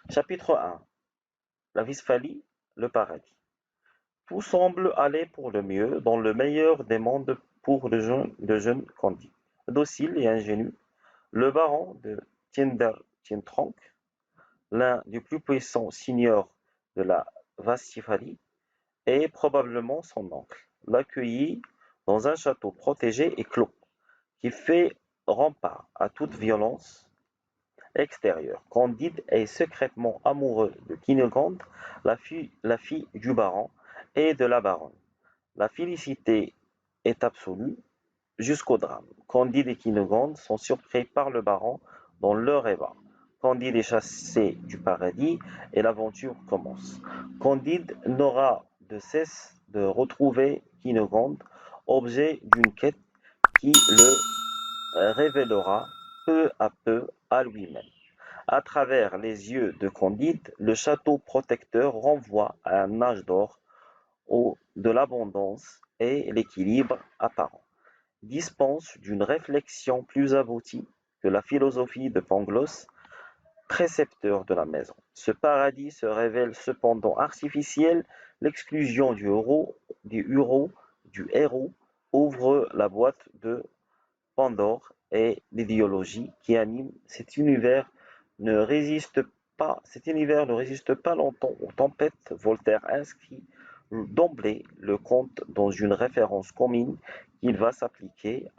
Chapitre 1. La Westphalie, le paradis. Tout semble aller pour le mieux dans le meilleur des mondes pour le jeune Candide. Docile et ingénu, le baron de Tientrank, l'un des plus puissants seigneurs de la Westphalie, et probablement son oncle, l'accueillit dans un château protégé et clos, qui fait rempart à toute violence extérieure. Candide est secrètement amoureux de Cunégonde, la fille du baron et de la baronne. La félicité est absolue jusqu'au drame. Candide et Cunégonde sont surpris par le baron dans leur ébat. Candide est chassé du paradis et l'aventure commence. Candide n'aura de cesse de retrouver Cunégonde, objet d'une quête qui le révélera peu à peu à lui-même. À travers les yeux de Candide, le château protecteur renvoie à un âge d'or où de l'abondance et l'équilibre apparent, dispense d'une réflexion plus aboutie que la philosophie de Pangloss, précepteur de la maison. Ce paradis se révèle cependant artificiel, l'exclusion du héros ouvre la boîte de Pandore et l'idéologie qui anime cet univers ne résiste pas longtemps aux tempêtes. Voltaire inscrit d'emblée le conte dans une référence commune qui va s'appliquer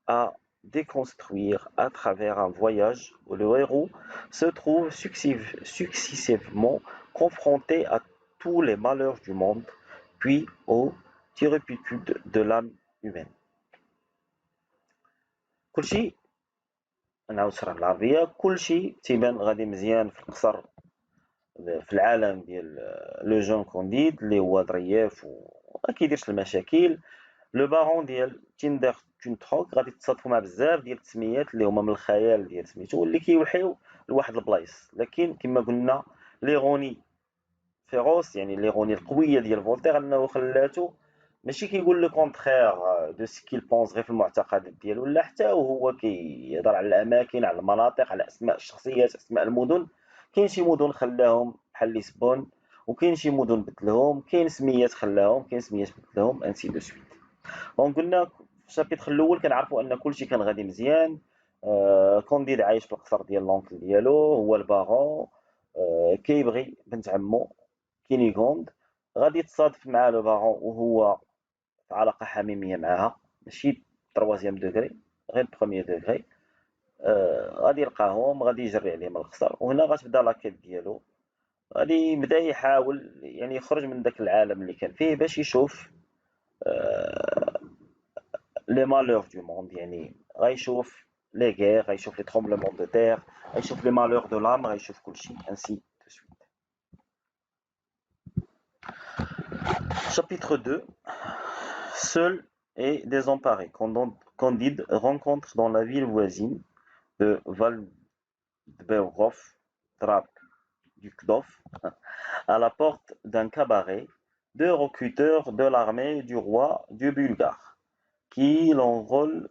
à déconstruire à travers un voyage où le héros se trouve successivement confronté à tous les malheurs du monde, puis aux turpitudes de l'âme humaine. كلشي نعاود نشرح بالعربية. كلشي تيبان غادي مزيان في القصر، في العالم ديال لو جون كونديد اللي هو ظريف وما كيديرش المشاكل. لو بارون ديال تيندر تونتروك غادي تصادفوا مع بزاف ديال التسميات اللي هما من الخيال ديال سميتو اللي كيوحيو لواحد البلايص، لكن كما قلنا ليغوني فيروس، يعني ليغوني القويه ديال فولتير انه خلاتو ماشي كيقول لو كونتخيغ دو سكيل بونس غير في المعتقدات ديالو، لا حتى وهو كيهضر على الاماكن، على المناطق، على اسماء الشخصيات، اسماء المدن. كاين شي مدن خلاهم بحال لشبون، وكاين شي مدن بدلهم، كاين سميات خلاهم، كاين سميات بدلهم، انسي دو سويت. دونك قلنا في الشابيتر الاول كنعرفوا ان كلشي كان غادي مزيان. كونديد عايش في القصر ديال لونكل ديالو، هو البارون. كيبغي بنت عمو كينيغوند، غادي تصادف مع لو بارون وهو في علاقة حميمية معاها، ماشي تروازيام دوغري، غير بخوميي دوغري. غادي يلقاهم، غادي يجري عليهم الخسر، وهنا غتبدا لاكيت ديالو. غادي يبدا يحاول يعني يخرج من داك العالم اللي كان فيه باش يشوف لي مالور دو موند، يعني غيشوف لي غير، غيشوف لي ترومبلمون دو تير، غيشوف لي مالور دو لام، غيشوف كلشي انسي دو سويت. Chapitre 2. Seul et désemparé, Candide rencontre dans la ville voisine de Waldberghof, Dukdorf, à la porte d'un cabaret, deux recruteurs de l'armée du roi du Bulgare, qui l'enrôlent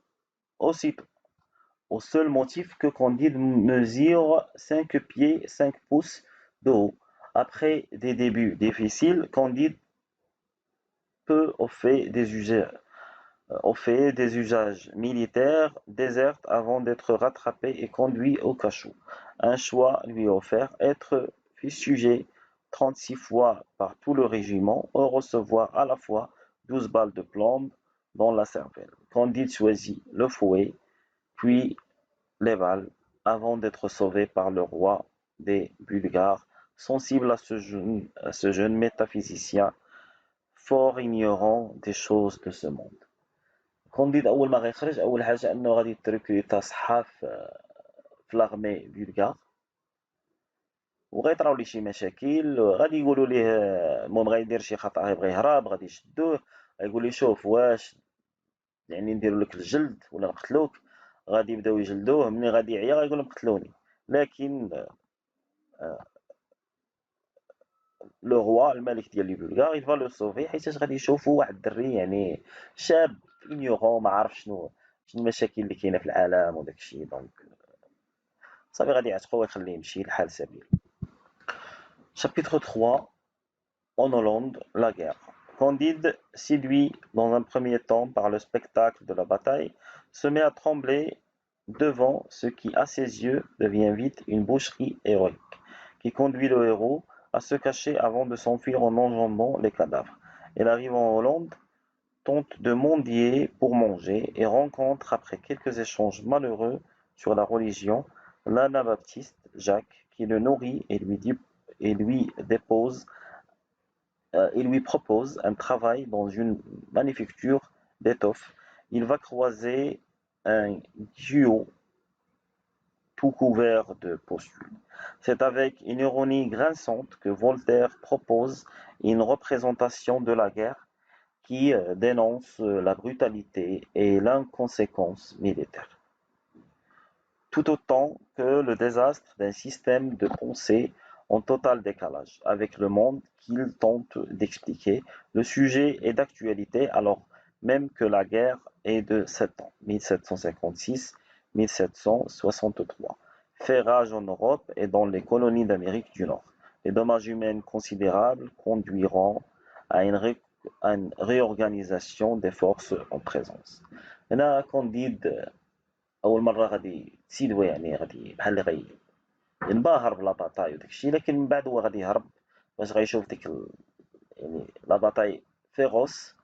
aussitôt, au seul motif que Candide mesure 5 pieds 5 pouces de haut. Après des débuts difficiles, Candide peu au fait des usages militaires, déserte avant d'être rattrapé et conduit au cachot. Un choix lui est offert, être fusillé 36 fois par tout le régiment ou recevoir à la fois 12 balles de plomb dans la cervelle. Candide choisit le fouet, puis les balles, avant d'être sauvé par le roi des Bulgares, sensible à ce jeune métaphysicien fort ignorant des choses de ce monde. كونديد اول ما غيخرج اول حاجه انه غادي يتركويطا صحه في لاغمي بلغار، وغيطراو ليه شي مشاكل، غادي يقولوا ليه المهم غيدير شي خطا، غيبغي يهرب، غادي يشدوه، غيقول ليه شوف واش يعني نديروا لك الجلد ولا نقتلوك. غادي يبداو يجلدوه، ملي غادي يعيا غيقول لهم قتلوني. لكن لو روا الملك ديال لي بلغار يفا لو سوفي، حيتاش غادي يشوفوا واحد الدري يعني شاب انيورون ما عارف شنو المشاكل اللي كاينه في العالم وداك الشيء. دونك صافي غادي يعتقو ويخليه يمشي الحال سبيل. Chapitre 3. En Hollande, la guerre. Candide, séduit dans un premier temps par le spectacle de la bataille, se met à trembler devant ce qui, à ses yeux, devient vite une boucherie héroïque, qui conduit le héros à se cacher avant de s'enfuir en enjambant les cadavres. Il arrive en Hollande, tente de mendier pour manger et rencontre, après quelques échanges malheureux sur la religion, l'anabaptiste Jacques, qui le nourrit et lui propose un travail dans une manufacture d'étoffes. Il va croiser un duo tout couvert de postules. C'est avec une ironie grinçante que Voltaire propose une représentation de la guerre qui dénonce la brutalité et l'inconséquence militaire, tout autant que le désastre d'un système de pensée en total décalage avec le monde qu'il tente d'expliquer. Le sujet est d'actualité alors même que la guerre est de 7 ans, 1756-1763, fait rage en Europe et dans les colonies d'Amérique du Nord. Les dommages humains considérables conduiront à une réorganisation des forces en présence. هنا كونديد اول مره غادي تسيدو، يعني غادي بحال اللي غينبهر بلا باطاي وداكشي، لكن من بعد هو غادي يهرب باش غيشوف ديك يعني لا باطاي فيغوس.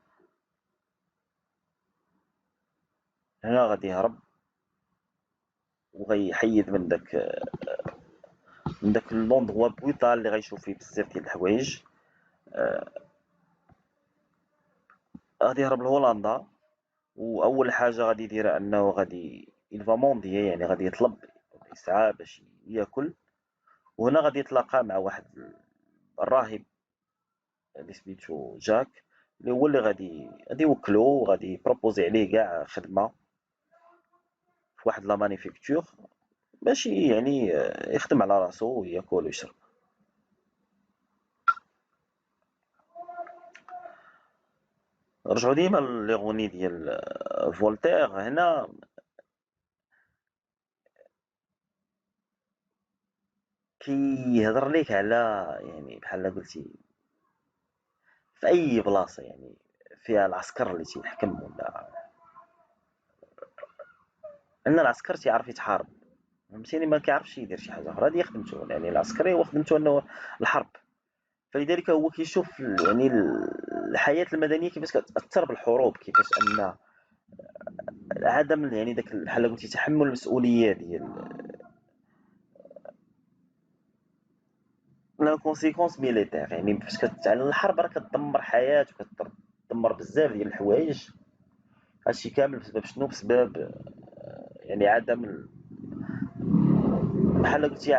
هنا غادي يهرب وغيحيد من داك لوندغوا بروتال اللي غيشوف فيه بزاف ديال الحوايج. غادي يهرب لهولندا، واول حاجه غادي يديرها انه غادي يلفا موندي، يعني غادي يطلب يسعى باش ياكل. وهنا غادي يتلاقى مع واحد الراهب اللي سميتو جاك، اللي هو اللي غادي يوكلو وغادي يبروبوزي عليه كاع خدمه في واحد لا مانيفيكتور باش يعني يخدم على راسو وياكل ويشرب. رجعوا ديما ليغوني ديال فولتير. هنا كيهضر ليك على يعني بحال قلتي في اي بلاصه يعني فيها العسكر اللي تيحكم، ولا ان العسكر تيعرف يتحارب، فهمتيني، ما كيعرفش يدير شي حاجه اخرى. هذه خدمته، يعني العسكري هو خدمته انه الحرب. فلذلك هو كيشوف يعني الحياه المدنيه كيفاش كتاثر بالحروب، كيفاش ان عدم يعني داك بحال قلتي تحمل المسؤوليه ديال لا كونسيكونس ميليتير، يعني فاش كتعلن الحرب راه كتدمر حياه وكتدمر بزاف ديال الحوايج. هادشي كامل بسبب شنو؟ بسبب يعني عدم بحال قلتي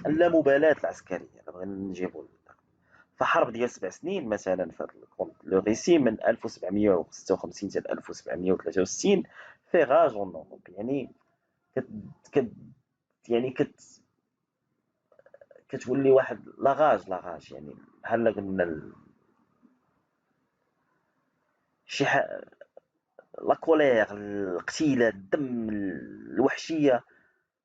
اللامبالاه العسكريه. بغينا نجيبو فحرب ديال 7 سنين مثلا في لو ريسي من 1756 حتى 1763 في غاج اون اوروب، يعني كت كت يعني كتولي واحد لاغاج يعني بحال قلنا شي لا كولير، القتيله، الدم، الوحشيه،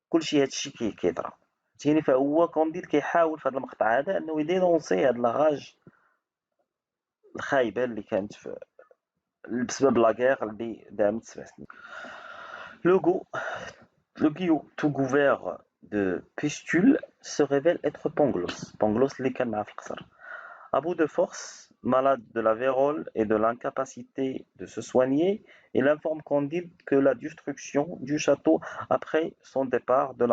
كلشي هادشي كيطرا، فهمتيني. فهو كونديد كيحاول في هذا المقطع هذا انه يدينونسي هاد لاغاج الخايبه اللي كانت بسبب لا غير اللي دامت 7 سنين. Le guillot tout couvert de pustules se révèle être Pangloss. Pangloss اللي كان معاه في القصر. À bout de force, malade de la vérole et de l'incapacité de se soigner, il informe Candide que la destruction du château après son départ, de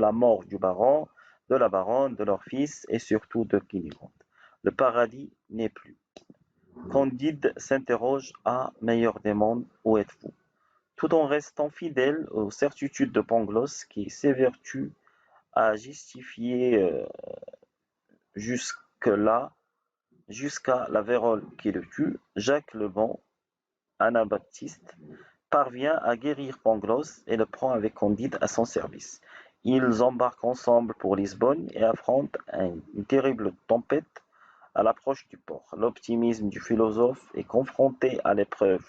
la mort du baron, de la baronne, de leur fils et surtout de Cunégonde. Le paradis n'est plus. Candide s'interroge: Ah, meilleur des mondes, où êtes-vous? Tout en restant fidèle aux certitudes de Pangloss qui s'évertue à justifier jusque-là jusqu'à la vérole qui le tue. Jacques le Bon, anabaptiste, parvient à guérir Pangloss et le prend avec Candide à son service. Ils embarquent ensemble pour Lisbonne et affrontent une terrible tempête à l'approche du port. L'optimisme du philosophe est confronté à l'épreuve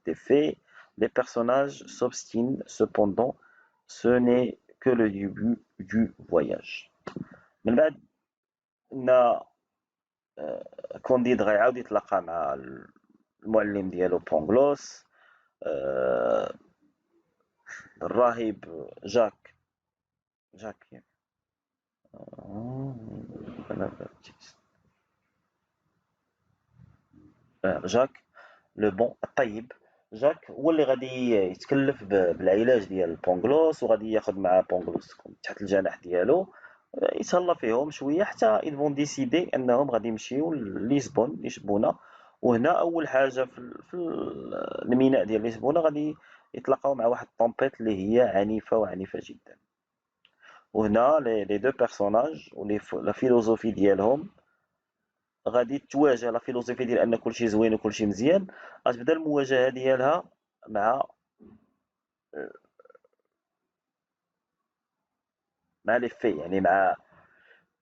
des faits. Les personnages s'obstinent cependant. Ce n'est que le début du voyage. من بعد قلنا كونديد غيعاود يتلاقى مع المعلم ديالو بونغلوس، الراهب جاك يعني جاك لو بون الطيب. جاك هو اللي غادي يتكلف بالعلاج ديال بونغلوس، وغادي ياخد مع بونغلوس تحت الجناح ديالو، يتهلا فيهم شويه حتى يفون ديسيدي انهم غادي يمشيو لشبونه. وهنا اول حاجه في الميناء ديال لشبونه غادي يتلاقاو مع واحد الطومبيت اللي هي عنيفه جدا. وهنا لي دو بيرسوناج لا فيلوزوفي ديالهم غادي تواجه. لا فيلوزوفي ديال ان كلشي زوين وكلشي مزيان غتبدا المواجهه ديالها مع لي في، يعني مع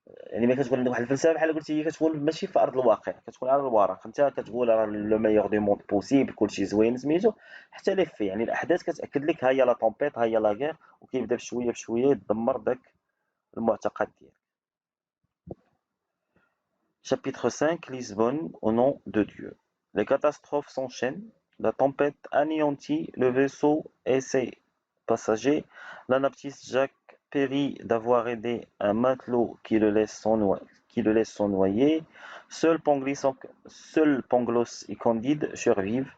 يعني ملي كتكون عندك واحد الفلسفه بحال قلتي هي كتكون ماشي في ارض الواقع، كتكون على الورق. انت كتقول راه لو ميور دو موند بوسيبل، كلشي زوين سميتو، حتى لي في يعني الاحداث كتاكد لك ها هي لا طومبيت، ها هي لا غير، وكيبدا بشويه بشويه يدمر داك المعتقد ديالك. Chapitre 5, Lisbonne, au nom de Dieu. Les catastrophes s'enchaînent. La tempête anéantit le vaisseau et ses passagers. L'anabaptiste Jacques périt d'avoir aidé un matelot qui le laisse s'en noyer. Seul Pangloss et Candide survivent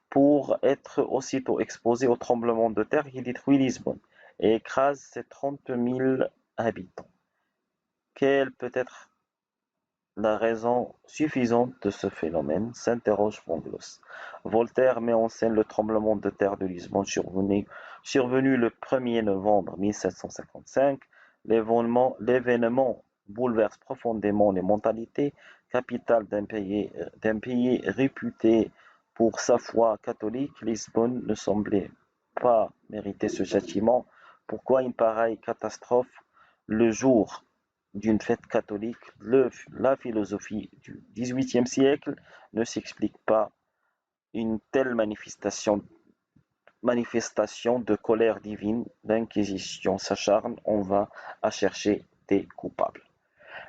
pour être aussitôt exposés au tremblement de terre qui détruit Lisbonne et écrase ses 30 000 habitants. Quelle peut être la raison suffisante de ce phénomène, s'interroge Pangloss. Voltaire met en scène le tremblement de terre de Lisbonne survenu le 1er novembre 1755. L'événement bouleverse profondément les mentalités. Capitale d'un pays réputé pour sa foi catholique, Lisbonne ne semblait pas mériter ce châtiment. Pourquoi une pareille catastrophe le jour d'une fête catholique? La philosophie du XVIIIe siècle ne s'explique pas. Une telle manifestation de colère divine, l'inquisition s'acharne, on va à chercher des coupables.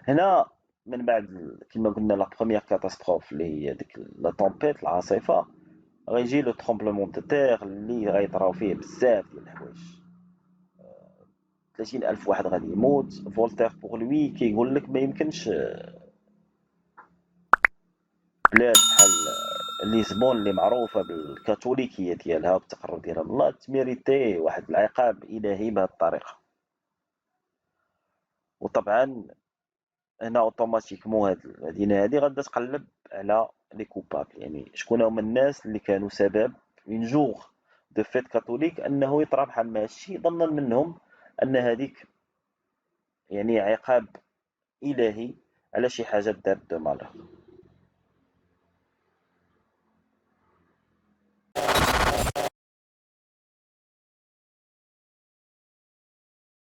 هنا من بعد كما قلنا لا بروميير كاتاستروف اللي هي ديك لا طومبيت العاصفه، غيجي لو ترومبلومون دو تير اللي غيطراو فيه بزاف ديال الحوايج. 30,000 واحد غادي يموت. فولتير بوغ لوي كيقول لك ما يمكنش بلاد بحال لشبون اللي معروفه بالكاثوليكيه ديالها والتقرب ديالها من الله تميريتي واحد العقاب الهي بهذه الطريقه. وطبعا هنا اوتوماتيكمون هاد المدينه هادي غادا تقلب على لي كوبابل، يعني شكون هما الناس اللي كانوا سبب اون جور دو فيت كاثوليك انه يطرا بحال ما هادشي، ظنا منهم ان هذيك يعني عقاب الهي على شي حاجه دارت دو مالور.